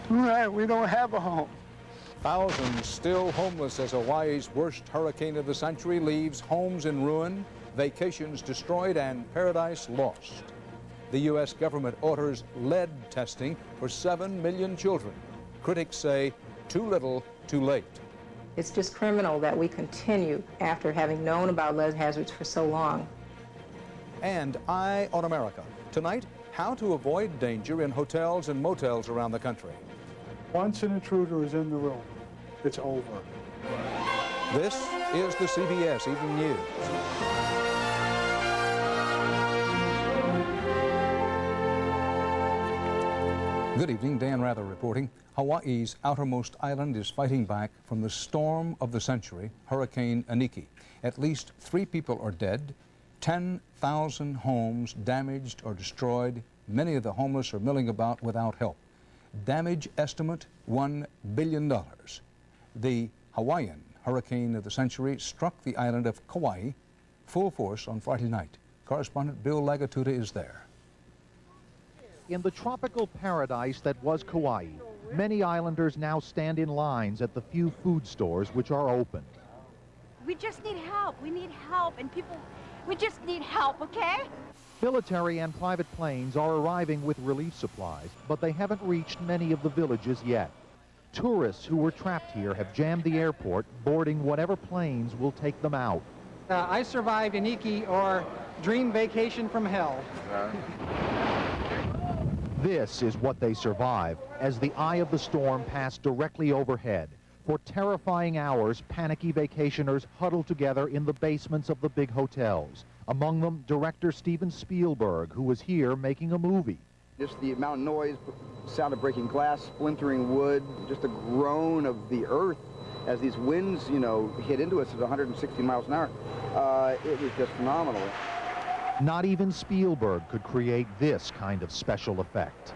Right, we don't have a home. Thousands still homeless as Hawaii's worst hurricane of the century leaves homes in ruin, vacations destroyed, and paradise lost. The U.S. government orders lead testing for 7 million children. Critics say too little, too late. It's just criminal that we continue after having known about lead hazards for so long. And Eye on America. Tonight, how to avoid danger in hotels and motels around the country. Once an intruder is in the room, it's over. This is the CBS Evening News. Good evening, Dan Rather reporting. Hawaii's outermost island is fighting back from the storm of the century, Hurricane Iniki. At least 3 people are dead, 10,000 homes damaged or destroyed. Many of the homeless are milling about without help. Damage estimate, $1 billion. The Hawaiian hurricane of the century struck the island of Kauai full force on Friday night. Correspondent Bill Lagatuta is there. In the tropical paradise that was Kauai, many islanders now stand in lines at the few food stores which are open. We just need help. We need help, and people, we just need help, okay? Military and private planes are arriving with relief supplies, but they haven't reached many of the villages yet. Tourists who were trapped here have jammed the airport, boarding whatever planes will take them out. I survived Iniki, or dream vacation from hell. This is what they survived as the eye of the storm passed directly overhead. For terrifying hours, panicky vacationers huddled together in the basements of the big hotels. Among them, director Steven Spielberg, who was here making a movie. Just the amount of noise, sound of breaking glass, splintering wood, just a groan of the earth as these winds, hit into us at 160 miles an hour. It was just phenomenal. Not even Spielberg could create this kind of special effect.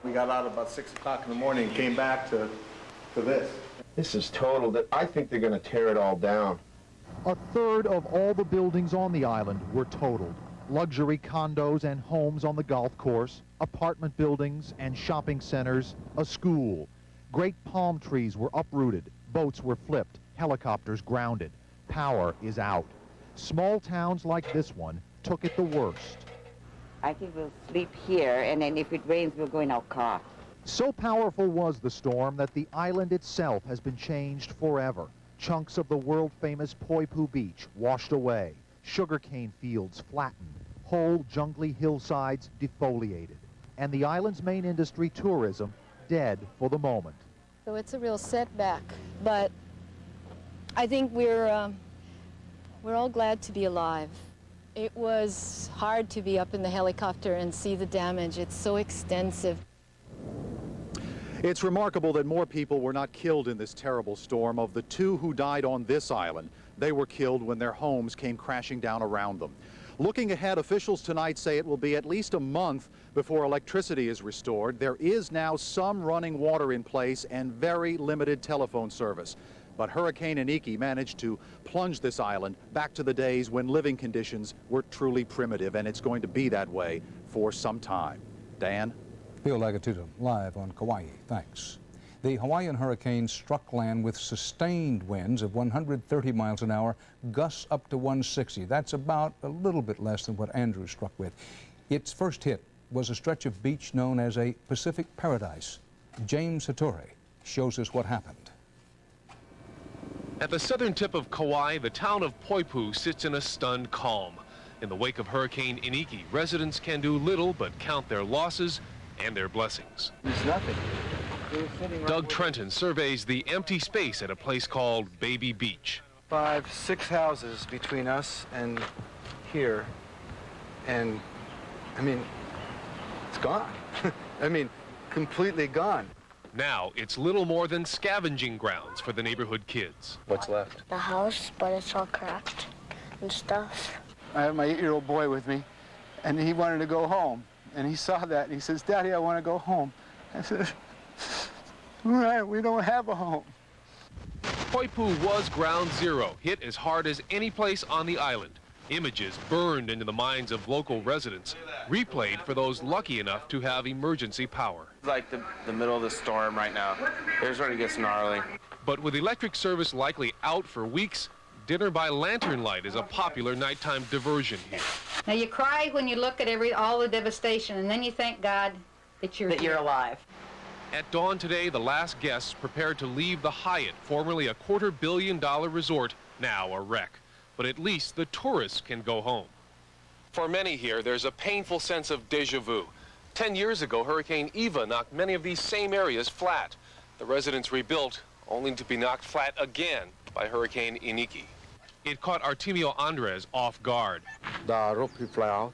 We got out about 6 o'clock in the morning and came back to this. This is total. I think they're going to tear it all down. A third of all the buildings on the island were totaled. Luxury condos and homes on the golf course, apartment buildings and shopping centers, a school. Great palm trees were uprooted, boats were flipped, helicopters grounded. Power is out. Small towns like this one took it the worst. I think we'll sleep here, and then if it rains, we'll go in our car. So powerful was the storm that the island itself has been changed forever. Chunks of the world-famous Poipu Beach washed away, sugarcane fields flattened, whole jungly hillsides defoliated, and the island's main industry, tourism, dead for the moment. So it's a real setback, but I think we're all glad to be alive. It was hard to be up in the helicopter and see the damage. It's so extensive. It's remarkable that more people were not killed in this terrible storm. Of the 2 who died on this island, they were killed when their homes came crashing down around them. Looking ahead, officials tonight say it will be at least a month before electricity is restored. There is now some running water in place and very limited telephone service. But Hurricane Iniki managed to plunge this island back to the days when living conditions were truly primitive, and it's going to be that way for some time. Dan? Bill Lagatuta, live on Kauai. Thanks. The Hawaiian hurricane struck land with sustained winds of 130 miles an hour, gusts up to 160. That's about a little bit less than what Andrew struck with. Its first hit was a stretch of beach known as a Pacific Paradise. James Hattori shows us what happened. At the southern tip of Kauai, the town of Poipu sits in a stunned calm. In the wake of Hurricane Iniki, residents can do little but count their losses and their blessings. There's nothing. Doug Trenton surveys the empty space at a place called Baby Beach. 5, 6 houses between us and here, and I mean, it's gone. I mean, completely gone. Now it's little more than scavenging grounds for the neighborhood kids. What's left? The house, but it's all cracked and stuff. I have my 8-year-old boy with me, and he wanted to go home. And he saw that, and he says, "Daddy, I want to go home." I said, "Right, we don't have a home." Poipu was ground zero, hit as hard as any place on the island. Images burned into the minds of local residents, replayed for those lucky enough to have emergency power. It's like the middle of the storm right now. It's starting to get gnarly. But with electric service likely out for weeks, dinner by lantern light is a popular nighttime diversion here. Now you cry when you look at all the devastation, and then you thank God that you're alive. At dawn today, the last guests prepared to leave the Hyatt, formerly a $250 million resort, now a wreck. But at least the tourists can go home. For many here, there's a painful sense of déjà vu. 10 years ago, Hurricane Eva knocked many of these same areas flat. The residents rebuilt, only to be knocked flat again by Hurricane Iniki. It caught Artemio Andres off guard. The roof flew out,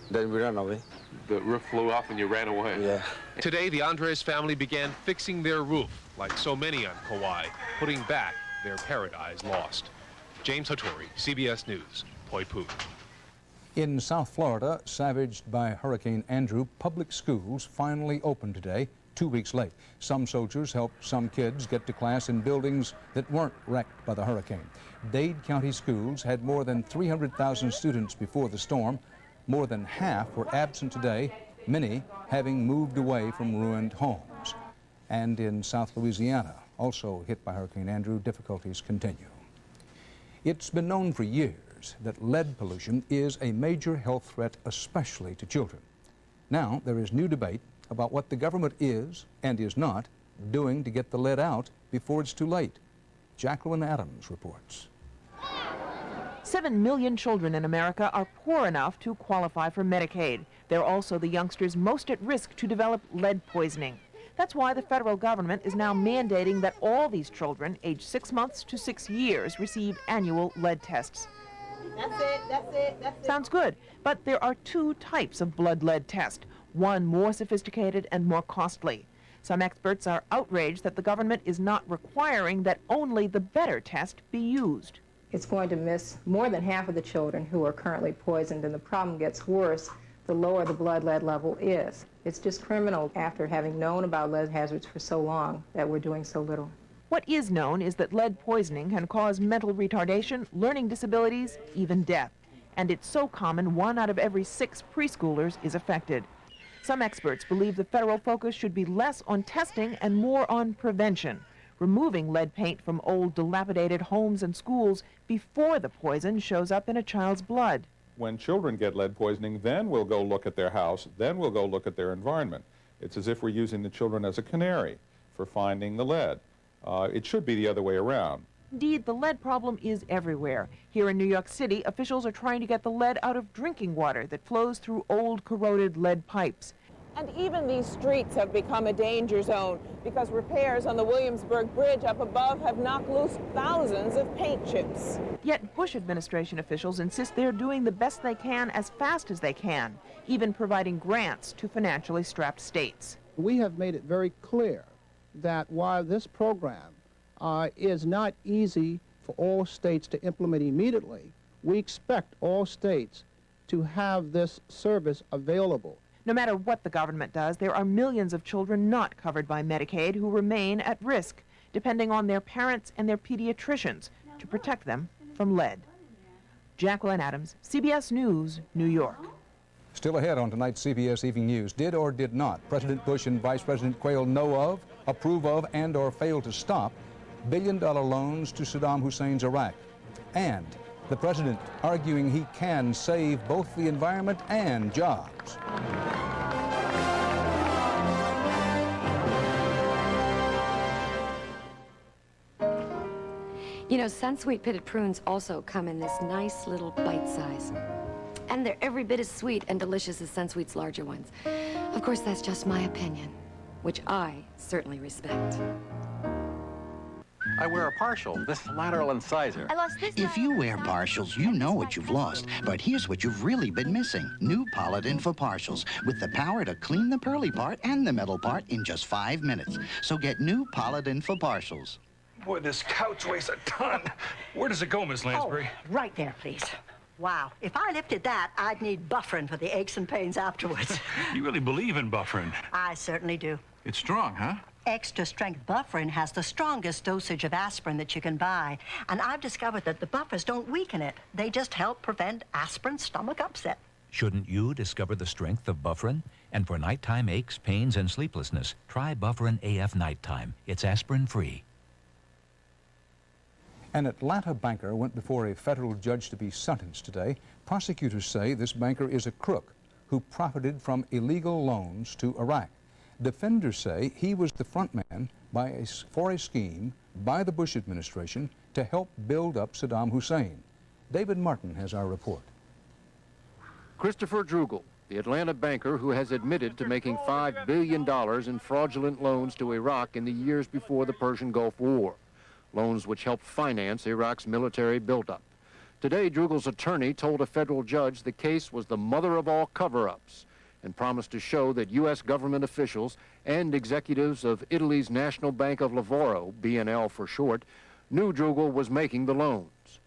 then we ran away. The roof flew off and you ran away? Yeah. Today, the Andres family began fixing their roof, like so many on Kauai, putting back their paradise lost. James Hattori, CBS News, Poipu. In South Florida, savaged by Hurricane Andrew, public schools finally opened today, 2 weeks late. Some soldiers helped some kids get to class in buildings that weren't wrecked by the hurricane. Dade County schools had more than 300,000 students before the storm. More than half were absent today, many having moved away from ruined homes. And in South Louisiana, also hit by Hurricane Andrew, difficulties continue. It's been known for years that lead pollution is a major health threat, especially to children. Now there is new debate about what the government is and is not doing to get the lead out before it's too late. Jacqueline Adams reports. 7 million children in America are poor enough to qualify for Medicaid. They're also the youngsters most at risk to develop lead poisoning. That's why the federal government is now mandating that all these children, aged 6 months to 6 years, receive annual lead tests. That's it. Sounds good, but there are 2 types of blood lead test, one more sophisticated and more costly. Some experts are outraged that the government is not requiring that only the better test be used. It's going to miss more than half of the children who are currently poisoned, and the problem gets worse the lower the blood lead level is. It's just criminal, after having known about lead hazards for so long, that we're doing so little. What is known is that lead poisoning can cause mental retardation, learning disabilities, even death. And it's so common 1 out of every 6 preschoolers is affected. Some experts believe the federal focus should be less on testing and more on prevention, removing lead paint from old, dilapidated homes and schools before the poison shows up in a child's blood. When children get lead poisoning, then we'll go look at their house, then we'll go look at their environment. It's as if we're using the children as a canary for finding the lead. It should be the other way around. Indeed, the lead problem is everywhere. Here in New York City, officials are trying to get the lead out of drinking water that flows through old, corroded lead pipes. And even these streets have become a danger zone because repairs on the Williamsburg Bridge up above have knocked loose thousands of paint chips. Yet Bush administration officials insist they're doing the best they can as fast as they can, even providing grants to financially strapped states. We have made it very clear that while this program is not easy for all states to implement immediately, we expect all states to have this service available. No matter what the government does, there are millions of children not covered by Medicaid who remain at risk, depending on their parents and their pediatricians to protect them from lead. Jacqueline Adams, CBS News, New York. Still ahead on tonight's CBS Evening News, did or did not President Bush and Vice President Quayle know of, approve of, and or fail to stop billion-dollar loans to Saddam Hussein's Iraq? And the president arguing he can save both the environment and jobs. You know, sun-sweet pitted prunes also come in this nice little bite size. And they're every bit as sweet and delicious as Sunsweet's larger ones. Of course, that's just my opinion, which I certainly respect. I wear a partial, this lateral incisor. I lost this. If you wear partials, you know what you've lost. But here's what you've really been missing. New Polidin for partials, with the power to clean the pearly part and the metal part in just 5 minutes. So get new Polidin for partials. Boy, this couch weighs a ton. Where does it go, Miss Lansbury? Oh, right there, please. Wow, if I lifted that, I'd need buffering for the aches and pains afterwards. You really believe in buffering? I certainly do. It's strong, huh? Extra strength Bufferin has the strongest dosage of aspirin that you can buy. And I've discovered that the buffers don't weaken it. They just help prevent aspirin stomach upset. Shouldn't you discover the strength of Bufferin? And for nighttime aches, pains, and sleeplessness, try Bufferin AF Nighttime. It's aspirin-free. An Atlanta banker went before a federal judge to be sentenced today. Prosecutors say this banker is a crook who profited from illegal loans to Iraq. Defenders say he was the front man for a scheme by the Bush administration to help build up Saddam Hussein. David Martin has our report. Christopher Drugel, the Atlanta banker who has admitted to making $5 billion in fraudulent loans to Iraq in the years before the Persian Gulf War, loans which helped finance Iraq's military buildup. Today, Drugel's attorney told a federal judge the case was the mother of all cover-ups and promised to show that U.S. government officials and executives of Italy's National Bank of Lavoro, BNL for short, knew Drugel was making the loans.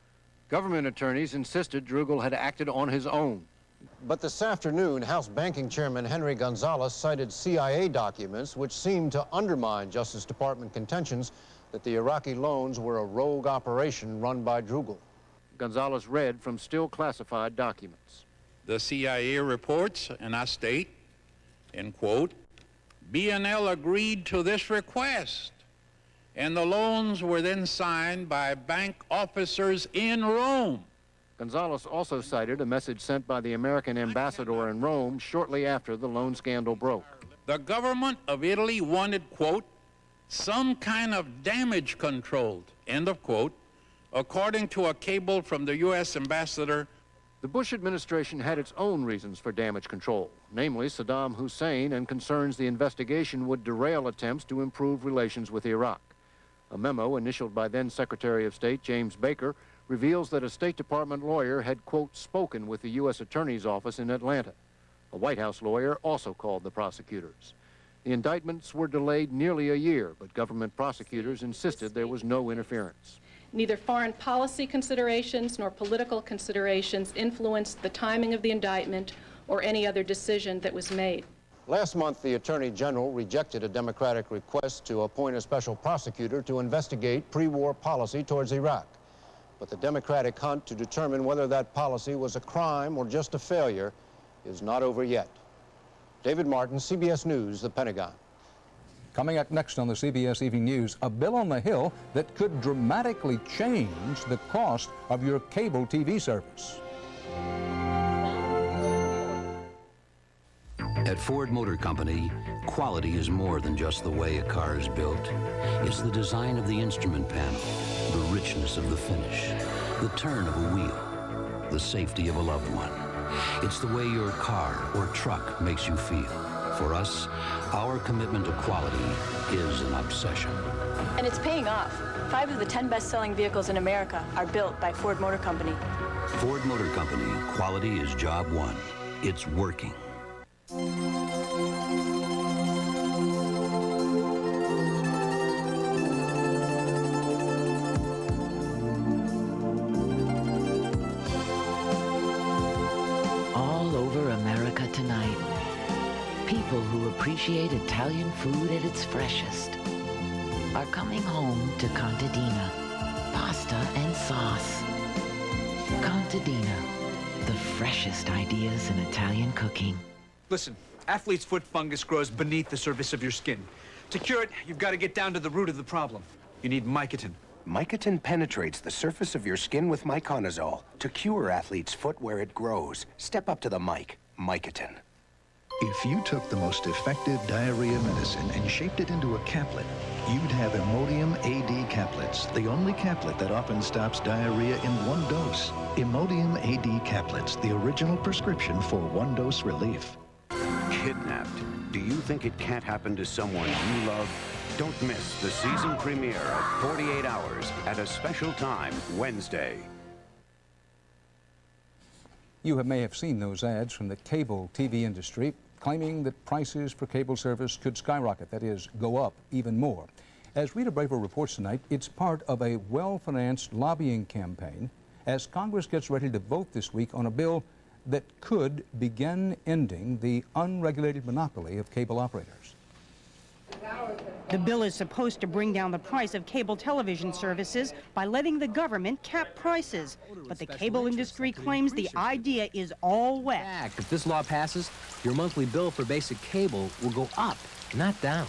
Government attorneys insisted Drugel had acted on his own. But this afternoon, House Banking Chairman Henry Gonzalez cited CIA documents which seemed to undermine Justice Department contentions that the Iraqi loans were a rogue operation run by Drugel. Gonzalez read from still classified documents. The CIA reports, and I state, in quote, BNL agreed to this request, and the loans were then signed by bank officers in Rome. Gonzalez also cited a message sent by the American ambassador in Rome shortly after the loan scandal broke. The government of Italy wanted, quote, some kind of damage controlled, end of quote, according to a cable from the U.S. ambassador. The Bush administration had its own reasons for damage control, namely Saddam Hussein, and concerns the investigation would derail attempts to improve relations with Iraq. A memo initialed by then Secretary of State James Baker reveals that a State Department lawyer had, quote, spoken with the U.S. Attorney's Office in Atlanta. A White House lawyer also called the prosecutors. The indictments were delayed nearly a year, but government prosecutors insisted there was no interference. Neither foreign policy considerations nor political considerations influenced the timing of the indictment or any other decision that was made. Last month, the Attorney General rejected a Democratic request to appoint a special prosecutor to investigate pre-war policy towards Iraq. But the Democratic hunt to determine whether that policy was a crime or just a failure is not over yet. David Martin, CBS News, The Pentagon. Coming up next on the CBS Evening News, a bill on the Hill that could dramatically change the cost of your cable TV service. At Ford Motor Company, quality is more than just the way a car is built. It's the design of the instrument panel, the richness of the finish, the turn of a wheel, the safety of a loved one. It's the way your car or truck makes you feel. For us, our commitment to quality is an obsession. And it's paying off. 5 of the 10 best-selling vehicles in America are built by Ford Motor Company. Ford Motor Company, quality is job one. It's working. All over America tonight, people who appreciate Italian food at its freshest are coming home to Contadina, pasta and sauce. Contadina, the freshest ideas in Italian cooking. Listen, athlete's foot fungus grows beneath the surface of your skin. To cure it, you've got to get down to the root of the problem. You need Mycotin. Mycotin penetrates the surface of your skin with miconazole to cure athlete's foot where it grows. Step up to the mic. Mycotin. If you took the most effective diarrhea medicine and shaped it into a caplet, you'd have Imodium AD caplets, the only caplet that often stops diarrhea in one dose. Imodium AD caplets, the original prescription for one-dose relief. Kidnapped. Do you think it can't happen to someone you love? Don't miss the season premiere of 48 Hours at a special time Wednesday. You may have seen those ads from the cable TV industry claiming that prices for cable service could skyrocket, that is, go up even more. As Rita Braver reports tonight, it's part of a well-financed lobbying campaign as Congress gets ready to vote this week on a bill that could begin ending the unregulated monopoly of cable operators. The bill is supposed to bring down the price of cable television services by letting the government cap prices. But the cable industry claims the idea is all wet. If this law passes, your monthly bill for basic cable will go up, not down.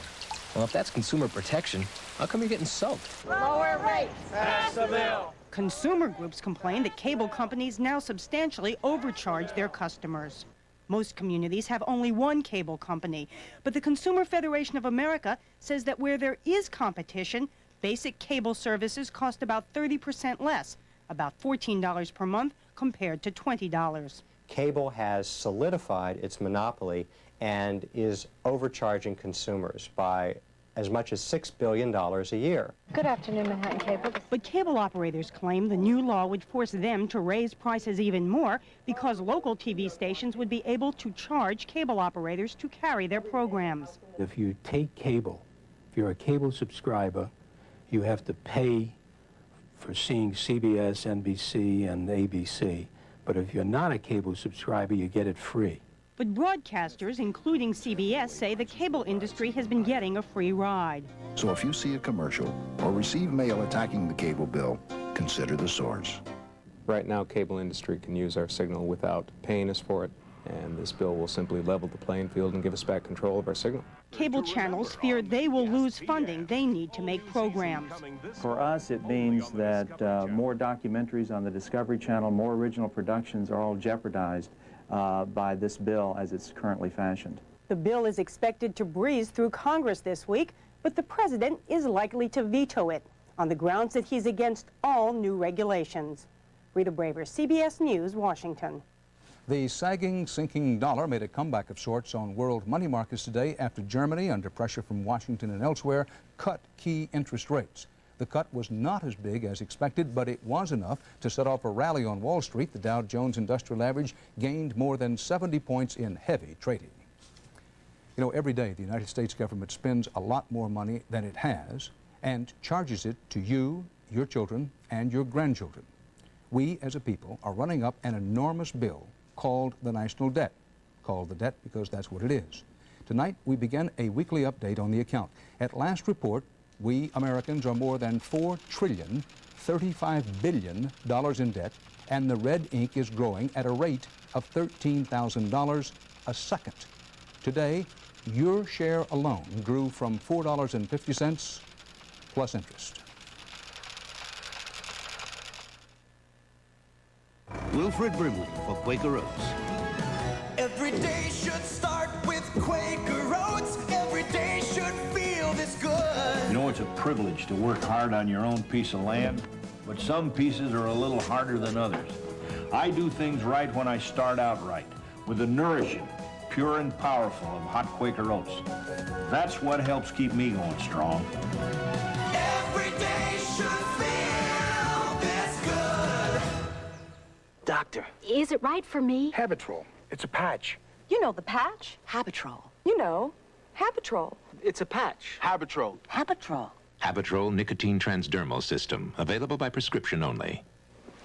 Well, if that's consumer protection, how come you're getting soaked? Lower rates. Pass the bill. Consumer groups complain that cable companies now substantially overcharge their customers. Most communities have only one cable company, but the Consumer Federation of America says that where there is competition, basic cable services cost about 30% less, about $14 per month compared to $20. Cable has solidified its monopoly and is overcharging consumers by as much as $6 billion a year. Good afternoon, Manhattan Cable. But cable operators claim the new law would force them to raise prices even more because local TV stations would be able to charge cable operators to carry their programs. If you take cable, if you're a cable subscriber, you have to pay for seeing CBS, NBC, and ABC. But if you're not a cable subscriber, you get it free. But broadcasters, including CBS, say the cable industry has been getting a free ride. So if you see a commercial or receive mail attacking the cable bill, consider the source. Right now, cable industry can use our signal without paying us for it, and this bill will simply level the playing field and give us back control of our signal. Cable channels fear they will lose funding they need to make programs. For us, it means that more documentaries on the Discovery Channel, more original productions are all jeopardized by this bill as it's currently fashioned. The bill is expected to breeze through Congress this week, but the president is likely to veto it on the grounds that he's against all new regulations. Rita Braver, CBS News, Washington. The sagging, sinking dollar made a comeback of sorts on world money markets today after Germany, under pressure from Washington and elsewhere, cut key interest rates. The cut was not as big as expected, but it was enough to set off a rally on Wall Street. The Dow Jones Industrial Average gained more than 70 points in heavy trading. You know, every day the United States government spends a lot more money than it has and charges it to you, your children, and your grandchildren. We, as a people, are running up an enormous bill called the national debt. Called the debt because that's what it is. Tonight, we begin a weekly update on the account. At last report, we Americans are more than $4 trillion, $35 billion in debt, and the red ink is growing at a rate of $13,000 a second. Today, your share alone grew from $4.50 plus interest. Wilfred Brimley for Quaker Oats. Every day should start with Quaker Oats. Every day should feel this good. You know, it's a privilege to work hard on your own piece of land, but some pieces are a little harder than others. I do things right when I start out right, with the nourishing, pure and powerful of hot Quaker Oats. That's what helps keep me going strong. Every day should feel this good. Doctor. Is it right for me? Habitrol. It's a patch. You know the patch. Habitrol. You know, Habitrol. It's a patch. Habitrol. Habitrol. Habitrol Nicotine Transdermal System, available by prescription only.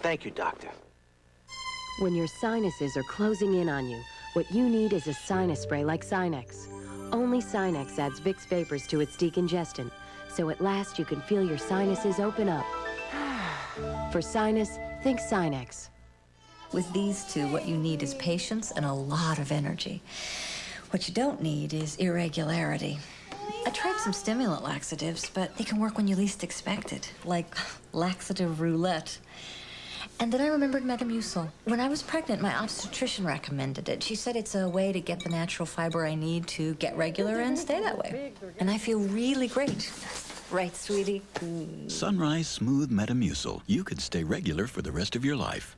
Thank you, Doctor. When your sinuses are closing in on you, what you need is a sinus spray like Sinex. Only Sinex adds Vicks Vapors to its decongestant, so at last you can feel your sinuses open up. For sinus, think Sinex. With these two, what you need is patience and a lot of energy. What you don't need is irregularity. I tried some stimulant laxatives, but they can work when you least expect it, like laxative roulette. And then I remembered Metamucil. When I was pregnant, my obstetrician recommended it. She said it's a way to get the natural fiber I need to get regular and stay that way. And I feel really great. Right, sweetie? Sunrise Smooth Metamucil. You could stay regular for the rest of your life.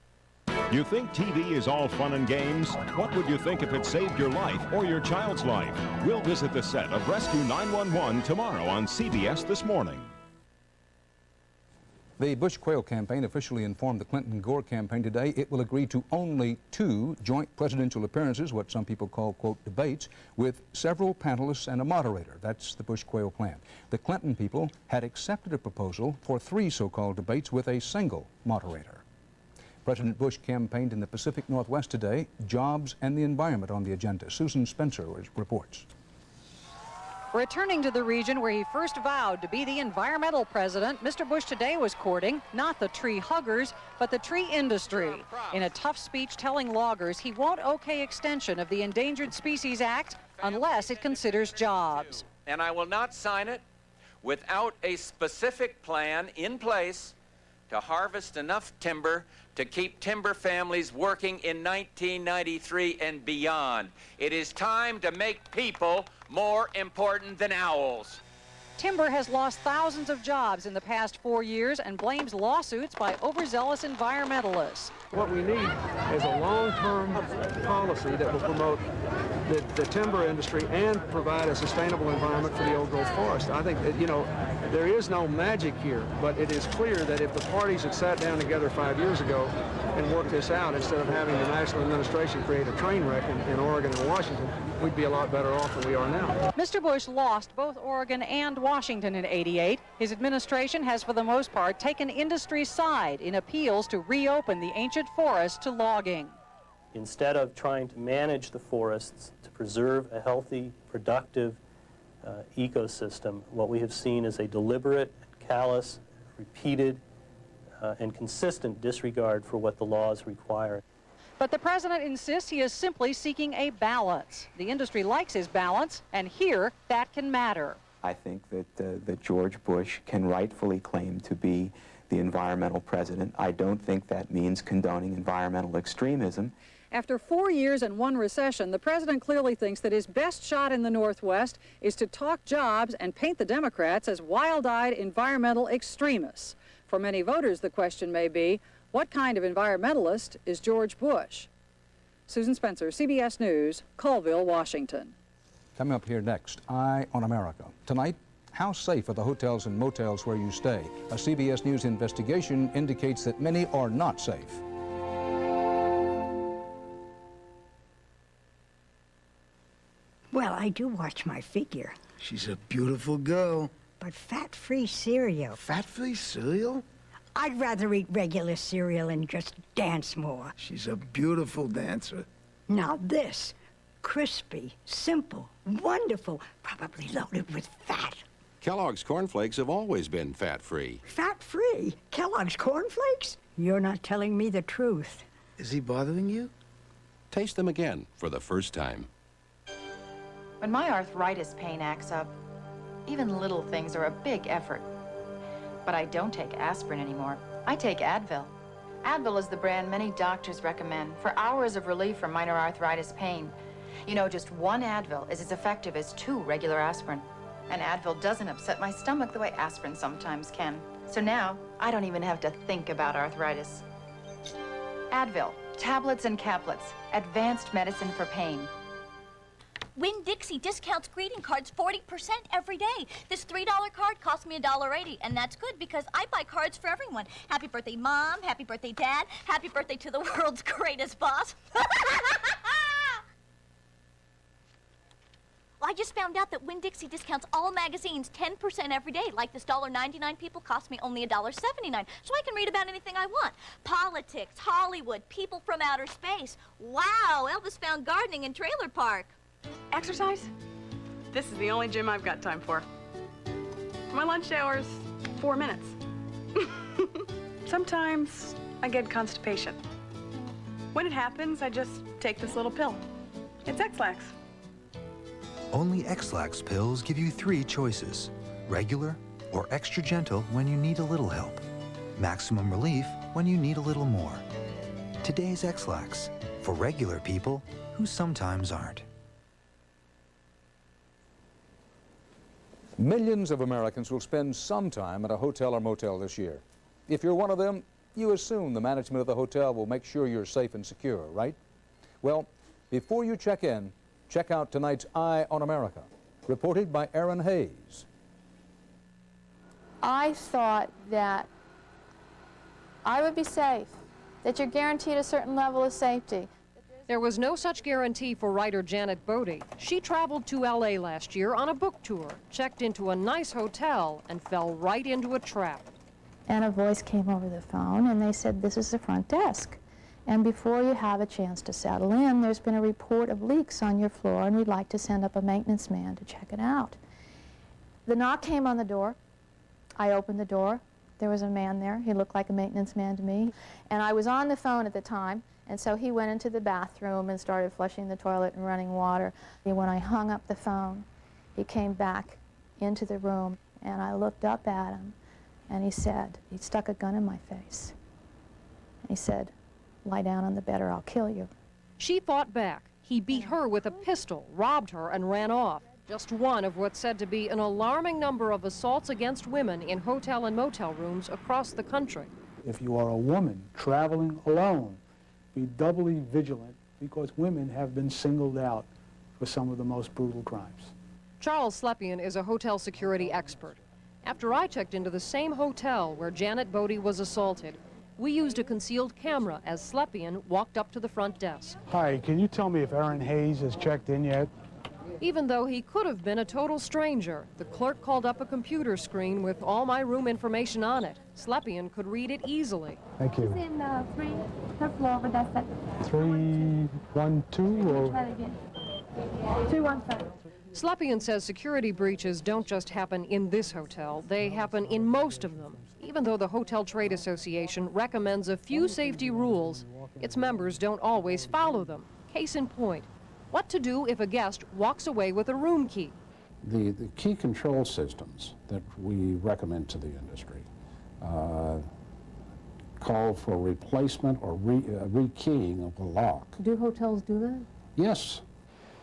You think TV is all fun and games? What would you think if it saved your life or your child's life? We'll visit the set of Rescue 911 tomorrow on CBS This Morning. The Bush Quayle campaign officially informed the Clinton-Gore campaign today it will agree to only 2 joint presidential appearances, what some people call, quote, debates, with several panelists and a moderator. That's the Bush Quayle plan. The Clinton people had accepted a proposal for 3 so-called debates with a single moderator. President Bush campaigned in the Pacific Northwest today. Jobs and the environment on the agenda. Susan Spencer reports. Returning to the region where he first vowed to be the environmental president, Mr. Bush today was courting not the tree huggers, but the tree industry. In a tough speech telling loggers he won't okay extension of the Endangered Species Act unless it considers jobs. And I will not sign it without a specific plan in place to harvest enough timber to keep timber families working in 1993 and beyond. It is time to make people more important than owls. Timber has lost thousands of jobs in the past 4 years and blames lawsuits by overzealous environmentalists. What we need is a long-term policy that will promote the timber industry and provide a sustainable environment for the old-growth forest. I think that, you know, there is no magic here, but it is clear that if the parties had sat down together 5 years ago and worked this out, instead of having the national administration create a train wreck in Oregon and Washington, we'd be a lot better off than we are now. Mr. Bush lost both Oregon and Washington in '88. His administration has, for the most part, taken industry's side in appeals to reopen the ancient forest to logging. Instead of trying to manage the forests to preserve a healthy, productive ecosystem, what we have seen is a deliberate, callous, repeated, and consistent disregard for what the laws require. But the president insists he is simply seeking a balance. The industry likes his balance, and here that can matter. I think that George Bush can rightfully claim to be the environmental president. I don't think that means condoning environmental extremism. After 4 years and 1 recession, the president clearly thinks that his best shot in the Northwest is to talk jobs and paint the Democrats as wild-eyed environmental extremists. For many voters, the question may be, what kind of environmentalist is George Bush? Susan Spencer, CBS News, Colville, Washington. Coming up here next, Eye on America. Tonight, how safe are the hotels and motels where you stay? A CBS News investigation indicates that many are not safe. Well, I do watch my figure. She's a beautiful girl. But fat-free cereal. Fat-free cereal? I'd rather eat regular cereal and just dance more. She's a beautiful dancer. Now this, crispy, simple, wonderful, probably loaded with fat. Kellogg's cornflakes have always been fat-free. Fat-free? Kellogg's cornflakes? You're not telling me the truth. Is he bothering you? Taste them again for the first time. When my arthritis pain acts up, even little things are a big effort. But I don't take aspirin anymore. I take Advil. Advil is the brand many doctors recommend for hours of relief from minor arthritis pain. You know, just 1 Advil is as effective as 2 regular aspirin. And Advil doesn't upset my stomach the way aspirin sometimes can. So now, I don't even have to think about arthritis. Advil, tablets and caplets, advanced medicine for pain. Winn-Dixie discounts greeting cards 40% every day. This $3 card cost me $1.80, and that's good because I buy cards for everyone. Happy birthday, Mom. Happy birthday, Dad. Happy birthday to the world's greatest boss. Well, I just found out that Winn-Dixie discounts all magazines 10% every day. Like this $1.99 People cost me only $1.79, so I can read about anything I want. Politics, Hollywood, people from outer space. Wow, Elvis found gardening in Trailer Park. Exercise? This is the only gym I've got time for. My lunch hour's 4 minutes. Sometimes I get constipation. When it happens, I just take this little pill. It's X-Lax. Only X-Lax pills give you 3 choices: regular or extra gentle when you need a little help, maximum relief when you need a little more. Today's X-Lax, for regular people who sometimes aren't. Millions of Americans will spend some time at a hotel or motel this year. If you're one of them, you assume the management of the hotel will make sure you're safe and secure, right? Well, before you check in, check out tonight's Eye on America, reported by Aaron Hayes. I thought that I would be safe, that you're guaranteed a certain level of safety. There was no such guarantee for writer Janet Bodie. She traveled to L.A. last year on a book tour, checked into a nice hotel, and fell right into a trap. And a voice came over the phone, and they said, "This is the front desk. And before you have a chance to settle in, there's been a report of leaks on your floor, and we'd like to send up a maintenance man to check it out." The knock came on the door. I opened the door. There was a man there. He looked like a maintenance man to me. And I was on the phone at the time, and so he went into the bathroom and started flushing the toilet and running water. And when I hung up the phone, he came back into the room, and I looked up at him, and he said, he stuck a gun in my face. And he said, "Lie down on the bed or I'll kill you." She fought back. He beat her with a pistol, robbed her, and ran off. Just one of what's said to be an alarming number of assaults against women in hotel and motel rooms across the country. If you are a woman traveling alone, be doubly vigilant because women have been singled out for some of the most brutal crimes. Charles Slepian is a hotel security expert. After I checked into the same hotel where Janet Bodie was assaulted, we used a concealed camera as Slepian walked up to the front desk. Hi, can you tell me if Erin Hayes has checked in yet? Even though he could have been a total stranger, the clerk called up a computer screen with all my room information on it. Slepian could read it easily. Thank you. He's in 3, third floor, but that's it. 312 or? Try it again. 215. Slepian says security breaches don't just happen in this hotel, they happen in most of them. Even though the Hotel Trade Association recommends a few safety rules, its members don't always follow them. Case in point, what to do if a guest walks away with a room key. The key control systems that we recommend to the industry call for replacement or rekeying of the lock. Do hotels do that? Yes.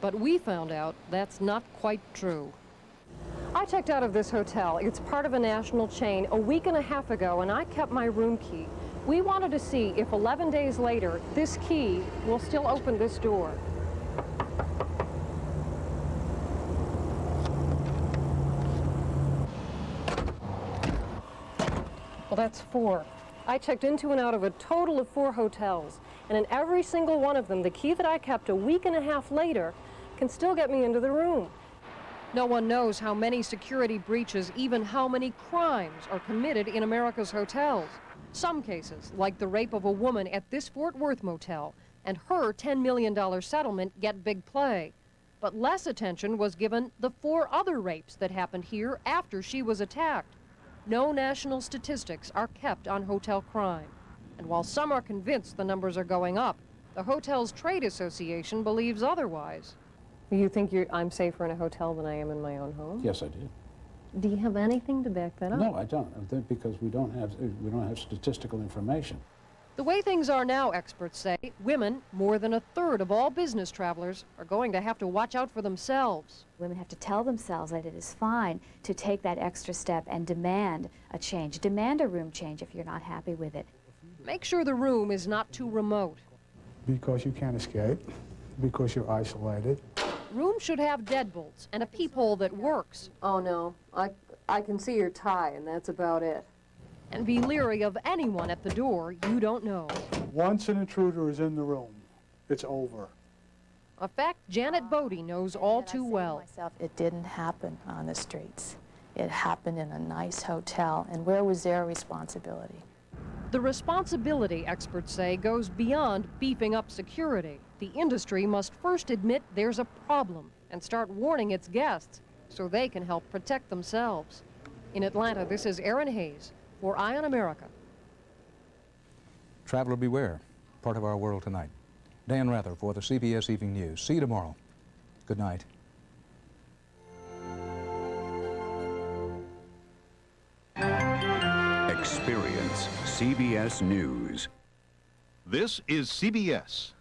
But we found out that's not quite true. I checked out of this hotel. It's part of a national chain a week and a half ago, and I kept my room key. We wanted to see if 11 days later, this key will still open this door. Well, that's 4. I checked into and out of a total of 4 hotels, and in every single one of them, the key that I kept a week and a half later can still get me into the room. No one knows how many security breaches, even how many crimes are committed in America's hotels. Some cases, like the rape of a woman at this Fort Worth motel, and her $10 million settlement get big play. But less attention was given the 4 other rapes that happened here after she was attacked. No national statistics are kept on hotel crime. And while some are convinced the numbers are going up, the Hotels Trade Association believes otherwise. You think I'm safer in a hotel than I am in my own home? Yes, I did. Do you have anything to back that up? No, I don't, because we don't have statistical information. The way things are now, experts say, women, more than a third of all business travelers, are going to have to watch out for themselves. Women have to tell themselves that it is fine to take that extra step and demand a change. Demand a room change if you're not happy with it. Make sure the room is not too remote. Because you can't escape, because you're isolated. Rooms should have deadbolts and a peephole that works. Oh, no. I can see your tie, and that's about it. And be leery of anyone at the door you don't know. Once an intruder is in the room, it's over. A fact Janet Bodie knows all too well. It didn't happen on the streets. It happened in a nice hotel, and where was their responsibility? The responsibility, experts say, goes beyond beefing up security. The industry must first admit there's a problem and start warning its guests so they can help protect themselves. In Atlanta, this is Erin Hayes for Eye on America. Traveler beware, part of our world tonight. Dan Rather for the CBS Evening News. See you tomorrow. Good night. Experience CBS News. This is CBS.